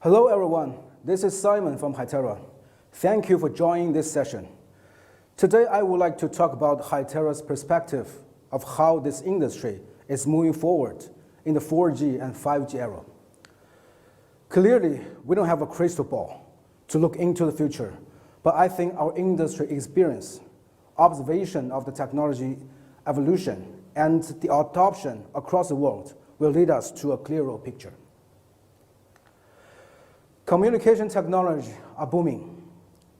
Hello everyone, this is Simon from Hytera. Thank you for joining this session. Today I would like to talk about Hytera's perspective of how this industry is moving forward in the 4G and 5G era. Clearly, we don't have a crystal ball to look into the future, but I think our industry experience, observation of the technology evolution, and the adoption across the world will lead us to a clearer picture. Communication technology are booming,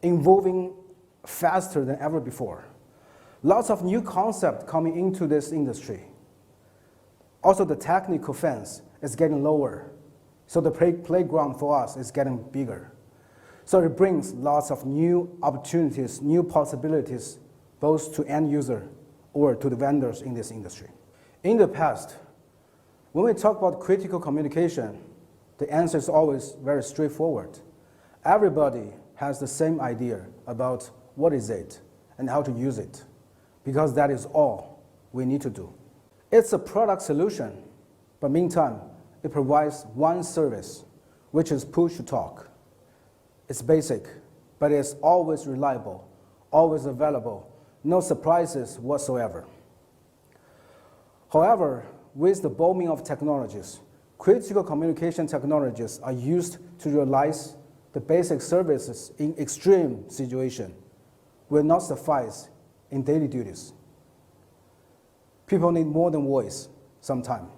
evolving faster than ever before. Lots of new concepts coming into this industry. Also, the technical fence is getting lower, so the playground for us is getting bigger. So it brings lots of new opportunities, new possibilities, both to end user or to the vendors in this industry. In the past, when we talk about critical communication, the answer is always very straightforward. Everybody has the same idea about what is it and how to use it, because that is all we need to do. It's a product solution, but meantime, it provides one service, which is push to talk. It's basic, but it's always reliable, always available, no surprises whatsoever. However, with the booming of technologies, critical communication technologies are used to realize the basic services in extreme situations will not suffice in daily duties. People need more than voice sometimes.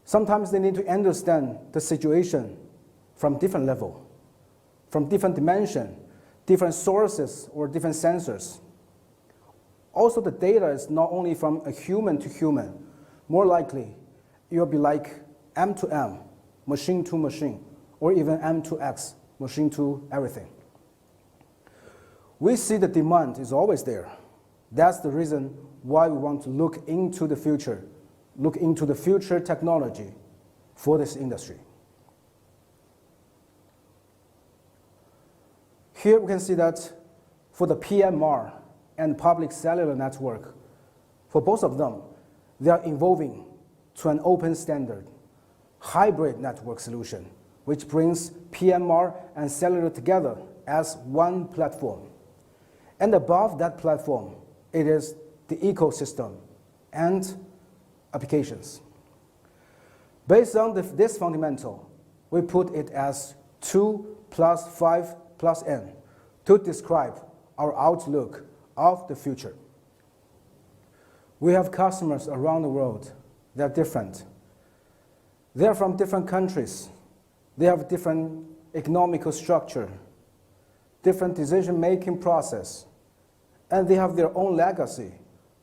Sometimes they need to understand the situation from different level, from different dimension, different sources or different sensors. Also, the data is not only from a human to human. More likely, it will be like M to M, machine to machine, or even M to X, machine to everything. We see the demand is always there. That's the reason why we want to look into the future technology for this industry. Here we can see that for the PMR and public cellular network, for both of them, they are evolving to an open standard, hybrid network solution, which brings PMR and cellular together as one platform. And above that platform, it is the ecosystem and applications. Based on this fundamental, we put it as 2 plus 5 plus N to describe our outlook of the future. We have customers around the world. They're different. They're from different countries. They have different economical structure, different decision-making process, and they have their own legacy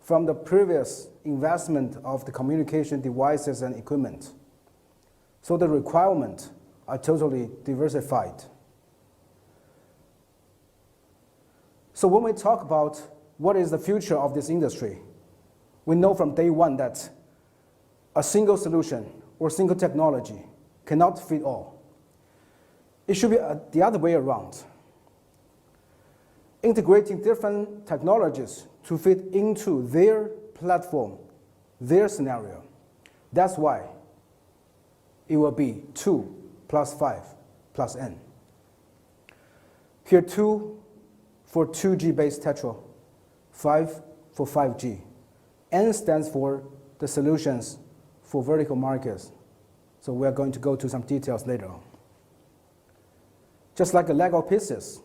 from the previous investment of the communication devices and equipment. So the requirements are totally diversified. So when we talk about what is the future of this industry, we know from day one that a single solution or single technology cannot fit all. It should be the other way around. Integrating different technologies to fit into their platform, their scenario. That's why it will be 2 plus 5 plus N. Here 2 for 2G based TETRA, 5 for 5G. N stands for the solutions for vertical markets. So we're going to go to some details later on. Just like a Lego pieces,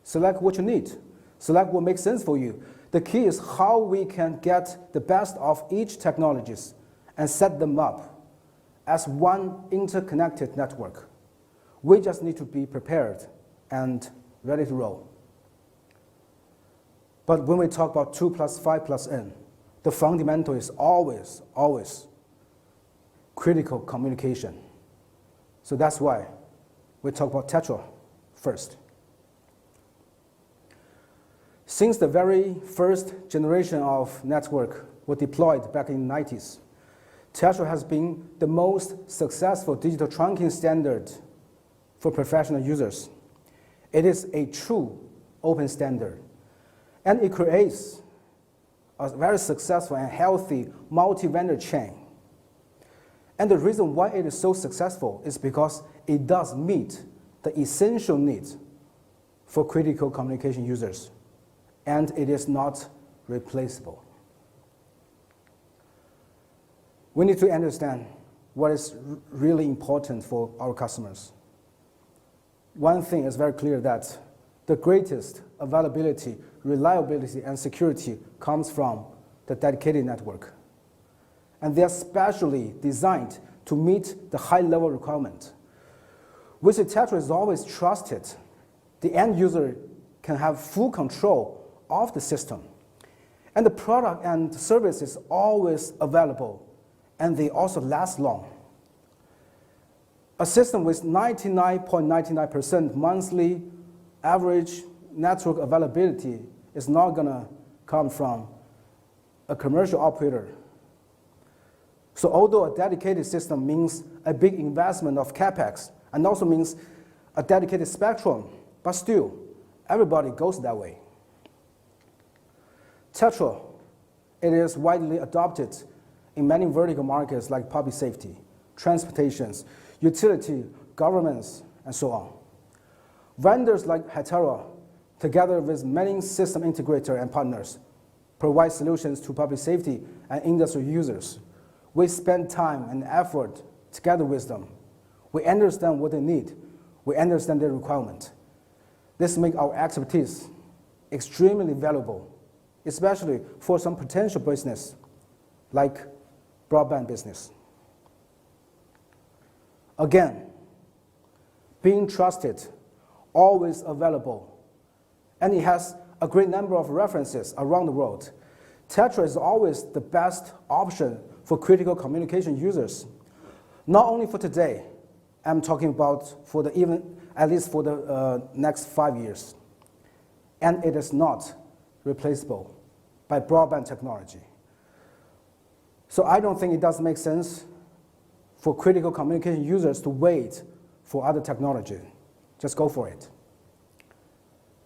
select what you need. Select what makes sense for you. The key is how we can get the best of each technologies and set them up as one interconnected network. We just need to be prepared and ready to roll. But when we talk about 2 plus 5 plus N, the fundamental is always critical communication. So that's why we talk about TETRA first. Since the very first generation of network were deployed back in the 90s, TETRA has been the most successful digital trunking standard for professional users. It is a true open standard, and it creates a very successful and healthy multi-vendor chain. And the reason why it is so successful is because it does meet the essential needs for critical communication users, and it is not replaceable. We need to understand what is really important for our customers. One thing is very clear, that the greatest availability, reliability, and security comes from the dedicated network. And they are specially designed to meet the high-level requirement, which TETRA is always trusted. The end user can have full control of the system. And the product and service is always available, and they also last long. A system with 99.99% monthly average network availability is not going to come from a commercial operator. So although a dedicated system means a big investment of CapEx and also means a dedicated spectrum, but still, everybody goes that way. TETRA, it is widely adopted in many vertical markets like public safety, transportations, utility, governments, and so on. Vendors like Hytera, together with many system integrators and partners, provide solutions to public safety and industry users. We spend time and effort together with them. We understand what they need. We understand their requirement. This makes our expertise extremely valuable, especially for some potential business like broadband business. Again, being trusted, always available, and it has a great number of references around the world. TETRA is always the best option for critical communication users. Not only for today, I'm talking about for at least for the next 5 years. And it is not replaceable by broadband technology. So I don't think it does make sense for critical communication users to wait for other technology. Just go for it.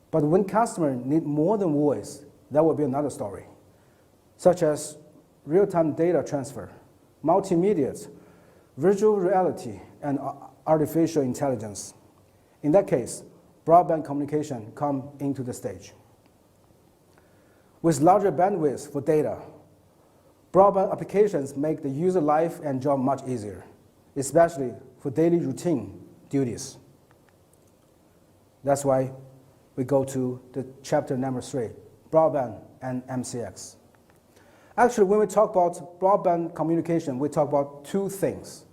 But when customers need more than voice, that will be another story, such as real-time data transfer, multimedia, virtual reality, and artificial intelligence. In that case, broadband communication comes into the stage. With larger bandwidth for data, broadband applications make the user life and job much easier, especially for daily routine duties. That's why we go to the chapter number 3, broadband and MCX. Actually, when we talk about broadband communication, we talk about two things: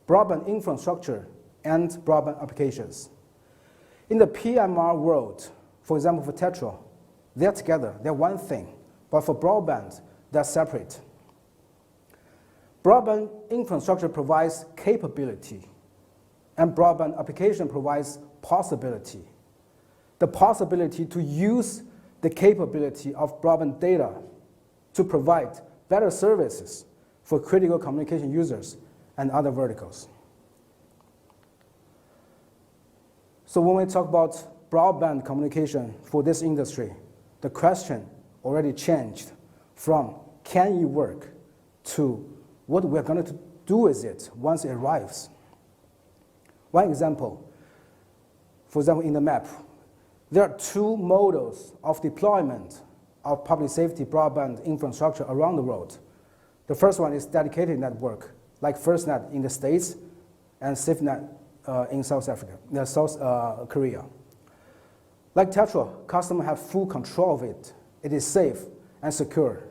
broadband infrastructure and broadband applications. In the PMR world, for example, for TETRA, they're together, they're one thing, but for broadband, they're separate. Broadband infrastructure provides capability, and broadband application provides possibility. The possibility to use the capability of broadband data to provide better services for critical communication users and other verticals. So when we talk about broadband communication for this industry, the question already changed from can it work to what we're going to do with it once it arrives. One example, for example, in the map, there are two models of deployment of public safety broadband infrastructure around the world. The first one is dedicated network, like FirstNet in the States and SafeNet in South Korea. Like TETRA, customers have full control of it. It is safe and secure.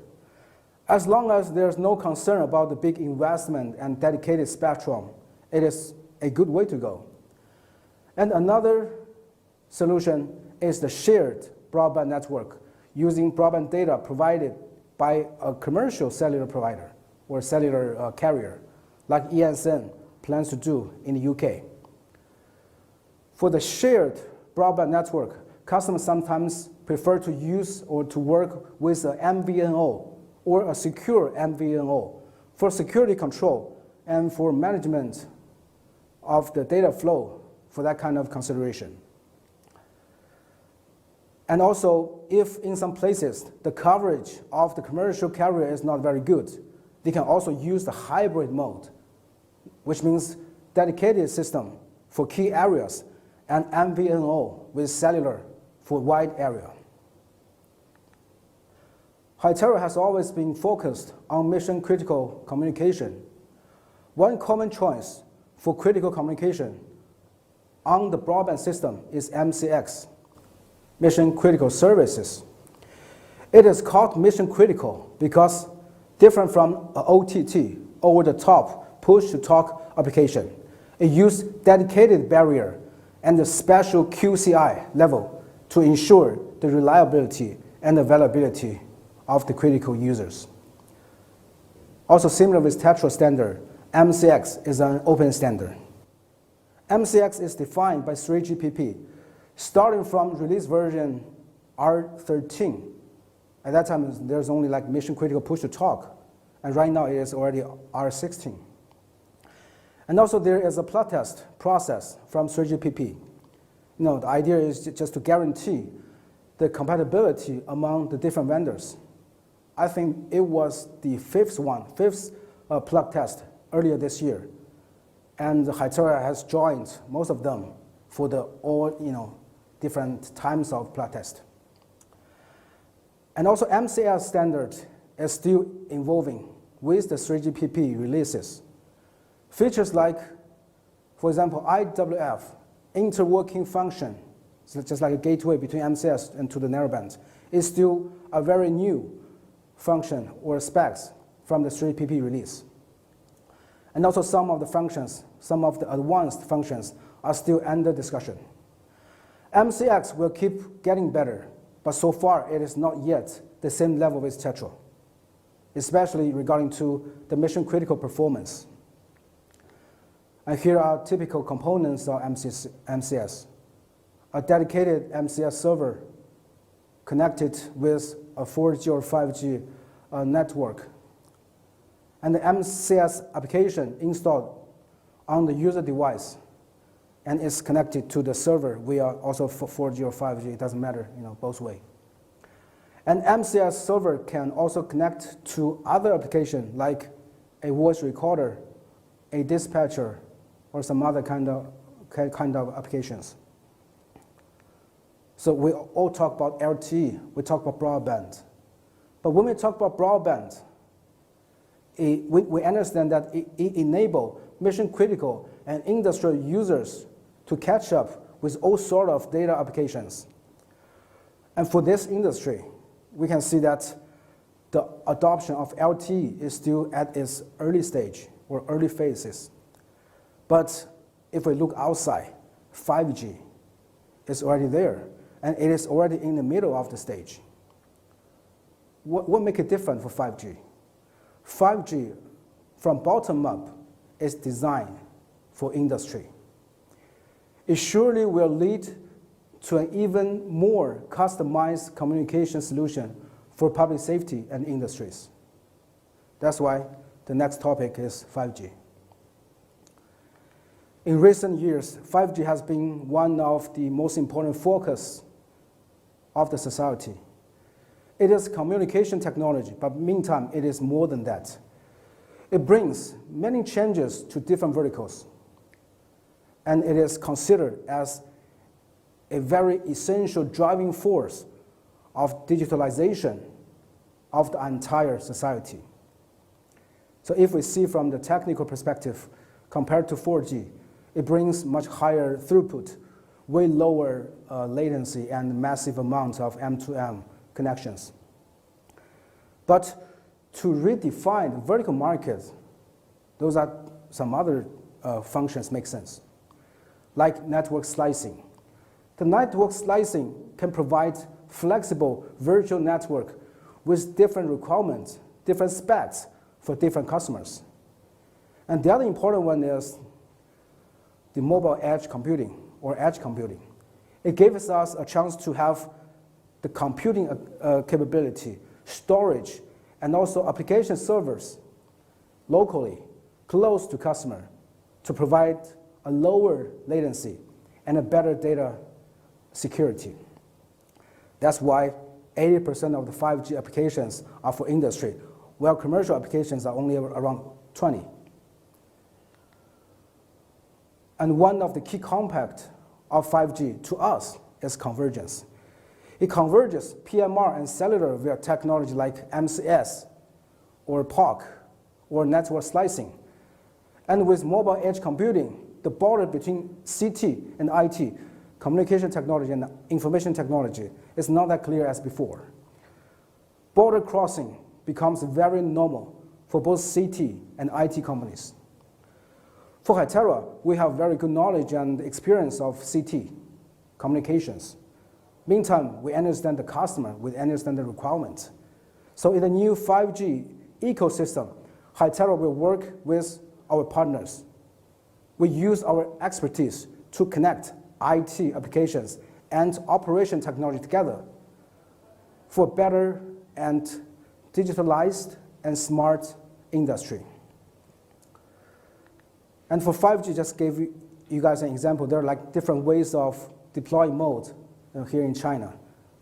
As long as there's no concern about the big investment and dedicated spectrum, it is a good way to go. And another solution is the shared broadband network using broadband data provided by a commercial cellular provider or cellular carrier, like ESN plans to do in the UK. For the shared broadband network, customers sometimes prefer to use or to work with an MVNO or a secure MVNO for security control and for management of the data flow for that kind of consideration. And also, if in some places the coverage of the commercial carrier is not very good, they can also use the hybrid mode which means dedicated system for key areas, and MVNO with cellular for wide area. Hytera has always been focused on mission-critical communication. One common choice for critical communication on the broadband system is MCX, Mission Critical Services. It is called mission critical because different from an OTT, over-the-top, push-to-talk application, it uses dedicated barrier and a special QCI level to ensure the reliability and availability of the critical users. Also similar with TETRA standard, MCX is an open standard. MCX is defined by 3GPP, starting from release version R13. At that time, there's only like mission critical push to talk, and right now it is already R16. And also there is a plot test process from 3GPP. The idea is just to guarantee the compatibility among the different vendors. I think it was the fifth plug test earlier this year. And Hytera has joined most of them for the all different times of plug test. And also MCS standard is still evolving with the 3GPP releases. Features like, for example, IWF, interworking function, so just like a gateway between MCS and to the narrowband, is still a very new function or specs from the 3GPP release. And also some of the functions, some of the advanced functions are still under discussion. MCX will keep getting better, but so far it is not yet the same level with TETRA, especially regarding to the mission critical performance. And here are typical components of MCS. A dedicated MCS server connected with a 4G or 5G network, and the MCS application installed on the user device and is connected to the server via also 4G or 5G, it doesn't matter, both ways. An MCS server can also connect to other applications like a voice recorder, a dispatcher, or some other kind of applications. So we all talk about LTE, we talk about broadband. But when we talk about broadband, we understand that it enables mission-critical and industrial users to catch up with all sorts of data applications. And for this industry, we can see that the adoption of LTE is still at its early stage or early phases. But if we look outside, 5G is already there, and it is already in the middle of the stage. What makes it different for 5G? 5G, from bottom up, is designed for industry. It surely will lead to an even more customized communication solution for public safety and industries. That's why the next topic is 5G. In recent years, 5G has been one of the most important focus of the society. It is communication technology, but meantime, it is more than that. It brings many changes to different verticals, and it is considered as a very essential driving force of digitalization of the entire society. So if we see from the technical perspective, compared to 4G, it brings much higher throughput, way lower latency, and massive amounts of M2M connections. But to redefine the vertical market, those are some other functions make sense, like network slicing. The network slicing can provide flexible virtual network with different requirements, different specs for different customers. And the other important one is the mobile edge computing or edge computing. It gives us a chance to have the computing capability, storage, and also application servers locally, close to customer, to provide a lower latency and a better data security. That's why 80% of the 5G applications are for industry, while commercial applications are only around 20. And one of the key components of 5G to us is convergence. It converges PMR and cellular via technology like MCS or POC or network slicing. And with mobile edge computing, the border between CT and IT, communication technology and information technology, is not that clear as before. Border crossing becomes very normal for both CT and IT companies. For Hytera, we have very good knowledge and experience of CT, communications. Meantime, we understand the customer, we understand the requirement. So in the new 5G ecosystem, Hytera will work with our partners. We use our expertise to connect IT applications and operation technology together for better and digitalized and smart industry. And for 5G, just gave you guys an example. There are like different ways of deploying mode here in China.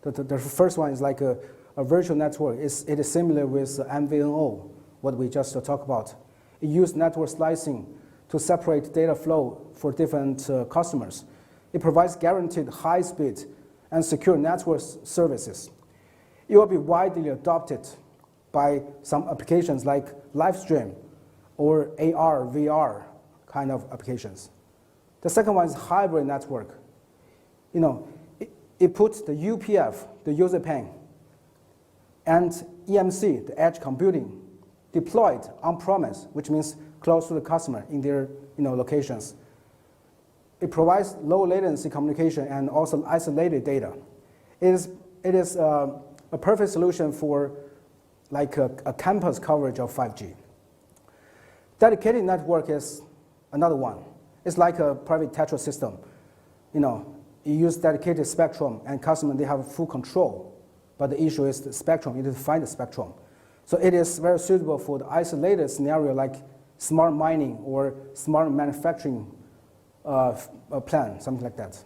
The first one is like a virtual network. It is similar with MVNO, what we just talked about. It uses network slicing to separate data flow for different customers. It provides guaranteed high speed and secure network services. It will be widely adopted by some applications like live stream or AR, VR kind of applications. The second one is hybrid network. It puts the UPF, the user pane, and EMC, the edge computing, deployed on-premise, which means close to the customer in their locations. It provides low latency communication and also isolated data. It is a perfect solution for like a campus coverage of 5G. Dedicated network is another one. It's like a private TETRA system. You use dedicated spectrum and customer, they have full control. But the issue is the spectrum, you need to find the spectrum. So it is very suitable for the isolated scenario like smart mining or smart manufacturing plan, something like that.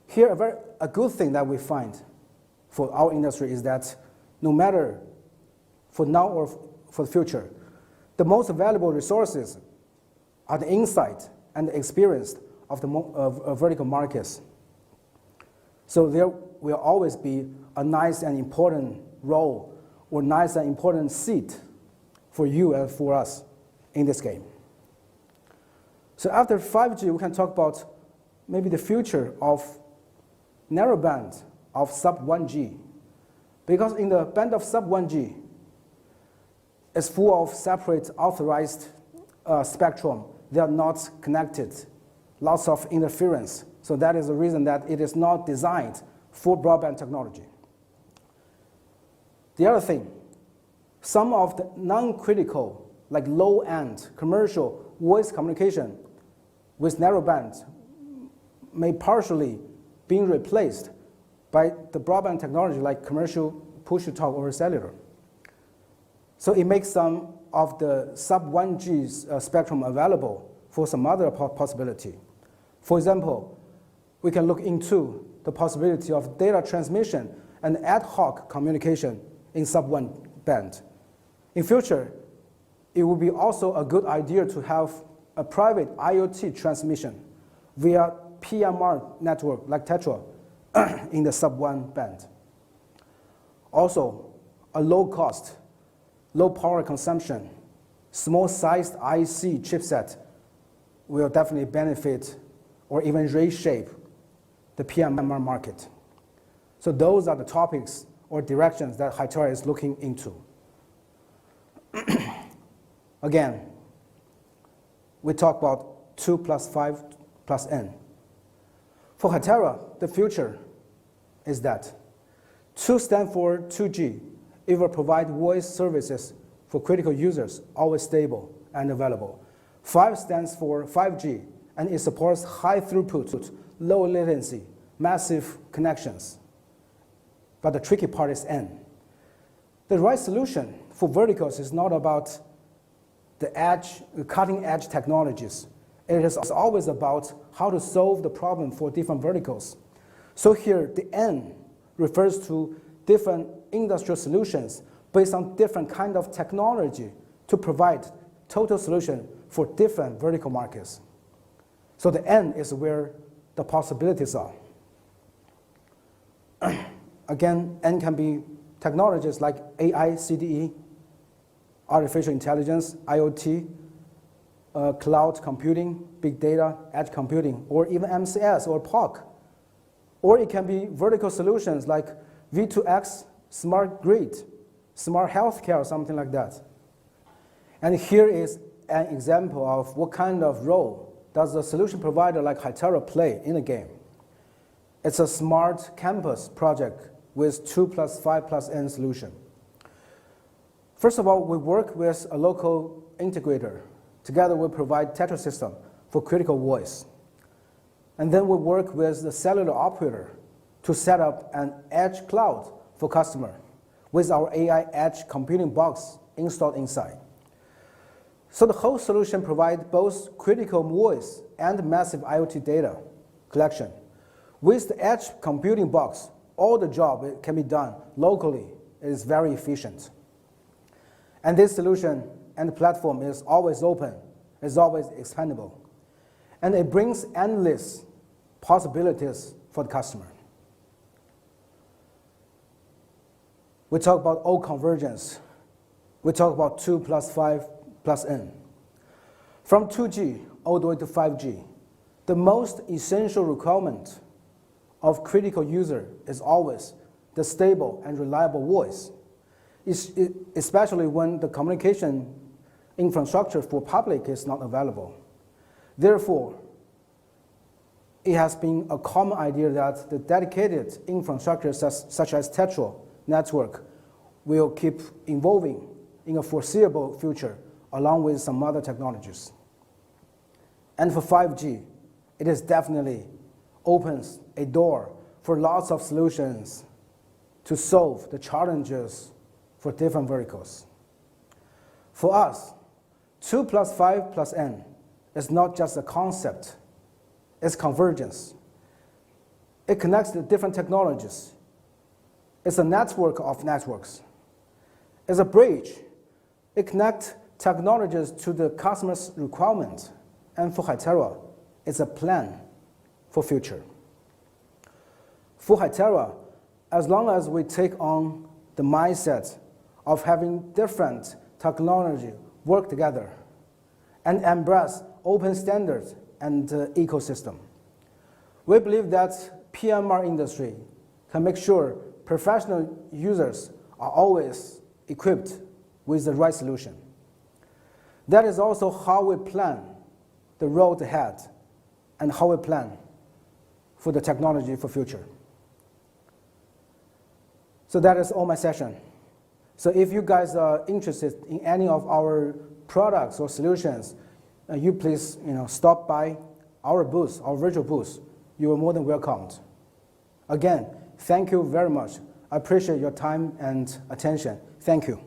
Here, a good thing that we find for our industry is that no matter for now or for the future, the most valuable resources are the insight and the experience of the vertical markets. So there will always be a nice and important role or nice and important seat for you and for us in this game. So after 5G, we can talk about maybe the future of narrowband of sub-1 G. Because in the band of sub-1 G, it's full of separate authorized spectrum. They are not connected, lots of interference. So that is the reason that it is not designed for broadband technology. The other thing, some of the non-critical, like low-end commercial voice communication with narrowband may partially be replaced by the broadband technology like commercial push-to-talk over cellular. So it makes some of the sub-1 G spectrum available for some other possibility. For example, we can look into the possibility of data transmission and ad hoc communication in sub-1 band. In future, it would be also a good idea to have a private IoT transmission via PMR network like TETRA in the sub-1 band. Also, a low cost, low power consumption, small sized IC chipset will definitely benefit or even reshape the PMR market. So those are the topics or directions that Hytera is looking into. Again, we talk about 2 plus 5 plus N. For Hytera, the future is that 2 stands for 2G. It will provide voice services for critical users, always stable and available. 5 stands for 5G, and it supports high throughput, low latency, massive connections. But the tricky part is N. The right solution for verticals is not about the cutting edge technologies. It is always about how to solve the problem for different verticals. So here, the N refers to different industrial solutions based on different kind of technology to provide total solution for different vertical markets. So the N is where the possibilities are. Again, N can be technologies like AI, CDE, artificial intelligence, IoT, cloud computing, big data, edge computing, or even MCS or POC. Or it can be vertical solutions like V2X, smart grid, smart healthcare, or something like that. And here is an example of what kind of role does a solution provider like Hytera play in a game. It's a smart campus project with 2+5+N solution. First of all, we work with a local integrator. Together we provide TETRA system for critical voice. And then we work with the cellular operator to set up an edge cloud for customer with our AI edge computing box installed inside. So the whole solution provides both critical voice and massive IoT data collection. With the edge computing box, all the job can be done locally. It is very efficient. And this solution and platform is always open, is always expandable. And it brings endless possibilities for the customer. We talk about O convergence. We talk about 2+5+N. From 2G all the way to 5G, the most essential requirement of critical user is always the stable and reliable voice, especially when the communication infrastructure for public is not available. Therefore, it has been a common idea that the dedicated infrastructure such as TETRA network will keep evolving in a foreseeable future along with some other technologies. And for 5G, it is definitely opens a door for lots of solutions to solve the challenges for different verticals. For us, 2+5+N is not just a concept, it's convergence. It connects the different technologies. It's a network of networks. It's a bridge. It connects technologies to the customer's requirement. And for Hytera, it's a plan for future. For Hytera, as long as we take on the mindset of having different technology work together and embrace open standards and ecosystem, we believe that PMR industry can make sure professional users are always equipped with the right solution. That is also how we plan the road ahead and how we plan for the technology for future. So that is all my session. So if you guys are interested in any of our products or solutions, you please stop by our booth, our virtual booth. You are more than welcomed. Again, thank you very much. I appreciate your time and attention. Thank you.